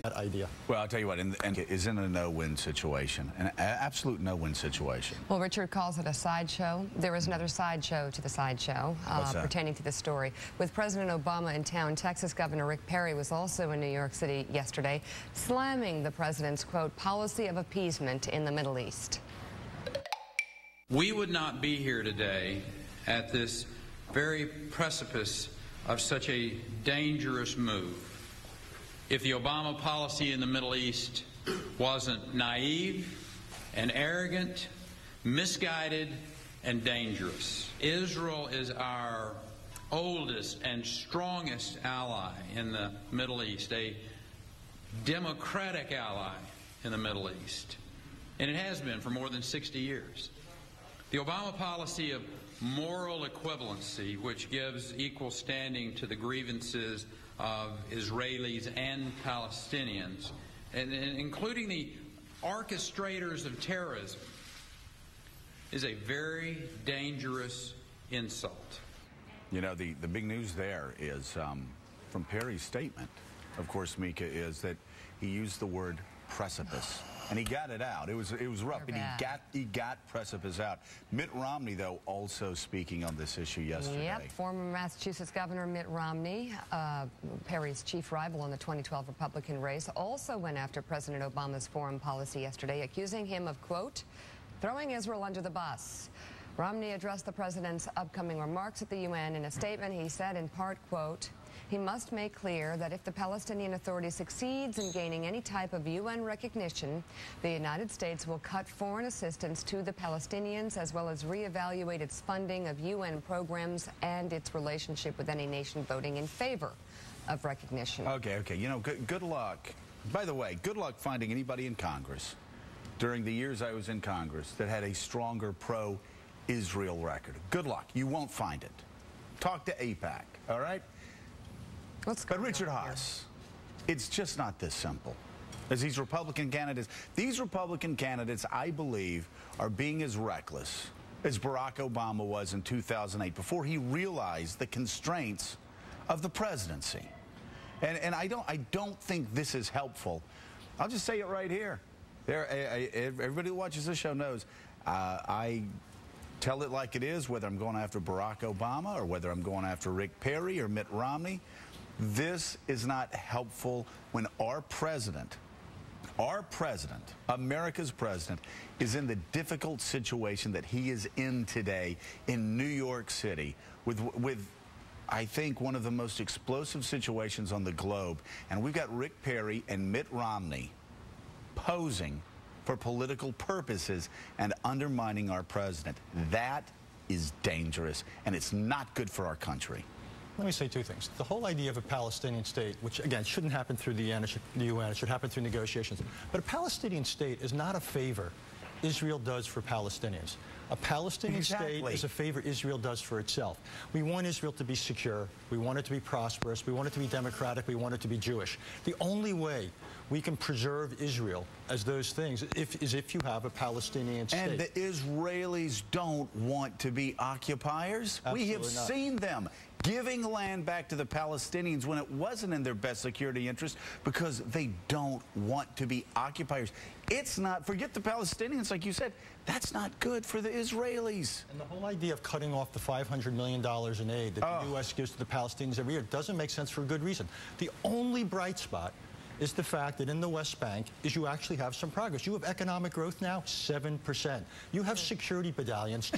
that idea? Well, I'll tell you what, and is in a no-win situation, an absolute no-win situation. Well, Richard calls it a sideshow. There is another sideshow to the sideshow pertaining to the story. With President Obama in town, Texas Governor Rick Perry was also in New York City yesterday, slamming the president's, quote, policy of appeasement in the Middle East. We would not be here today at this very precipice of such a dangerous move if the Obama policy in the Middle East wasn't naive and arrogant, misguided, and dangerous. Israel is our oldest and strongest ally in the Middle East, a democratic ally in the Middle East, and it has been for more than 60 years. The Obama policy of moral equivalency, which gives equal standing to the grievances of Israelis and Palestinians, and including the orchestrators of terrorism, is a very dangerous insult. You know, the big news there is from Perry's statement, of course, Mika, is that he used the word precipice. And he got it out. It was rough, but he got precipice out. Mitt Romney, though, also speaking on this issue yesterday. Yep, former Massachusetts Governor Mitt Romney, Perry's chief rival in the 2012 Republican race, also went after President Obama's foreign policy yesterday, accusing him of, quote, throwing Israel under the bus. Romney addressed the president's upcoming remarks at the UN. In a statement, he said, in part, quote, he must make clear that if the Palestinian Authority succeeds in gaining any type of UN recognition, the United States will cut foreign assistance to the Palestinians as well as reevaluate its funding of UN programs and its relationship with any nation voting in favor of recognition. Okay. You know, good luck. By the way, good luck finding anybody in Congress during the years I was in Congress that had a stronger pro-Israel record. Good luck. You won't find it. Talk to AIPAC, all right? But Richard Haas, it's just not this simple. As these Republican candidates, I believe, are being as reckless as Barack Obama was in 2008 before he realized the constraints of the presidency. And I don't think this is helpful. I'll just say it right here. Everybody who watches this show knows I tell it like it is, whether I'm going after Barack Obama or whether I'm going after Rick Perry or Mitt Romney. This is not helpful when our president, America's president, is in the difficult situation that he is in today in New York City with I think, one of the most explosive situations on the globe. And we've got Rick Perry and Mitt Romney posing for political purposes and undermining our president. That is dangerous, and it's not good for our country. Let me say two things. The whole idea of a Palestinian state, which, again, shouldn't happen through the UN, it should happen through negotiations. But a Palestinian state is not a favor Israel does for Palestinians. A Palestinian state is a favor Israel does for itself. We want Israel to be secure. We want it to be prosperous. We want it to be democratic. We want it to be Jewish. The only way we can preserve Israel as those things is if you have a Palestinian state. And the Israelis don't want to be occupiers. Absolutely we have seen them giving land back to the Palestinians when it wasn't in their best security interest because they don't want to be occupiers. It's not, forget the Palestinians, like you said, that's not good for the Israelis. And the whole idea of cutting off the $500 million in aid that the U.S. gives to the Palestinians every year doesn't make sense for a good reason. The only bright spot is the fact that in the West Bank is you actually have some progress. You have economic growth now, 7%. You have security battalions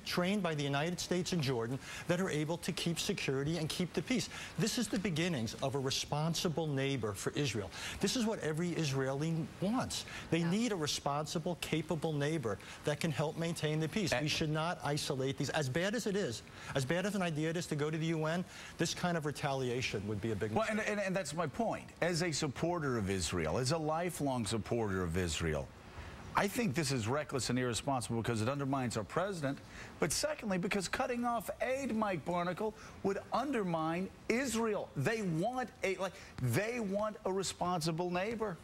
trained by the United States and Jordan that are able to keep security and keep the peace. This is the beginnings of a responsible neighbor for Israel. This is what every Israeli wants. They need a responsible, capable neighbor that can help maintain the peace. We should not isolate these. As bad as it is, as bad as an idea it is to go to the UN, this kind of retaliation would be a big mistake. Well, and that's my point. As a supporter of Israel, as a lifelong supporter of Israel, I think this is reckless and irresponsible because it undermines our president, but secondly, because cutting off aid, Mike Barnacle, would undermine Israel. They want a responsible neighbor.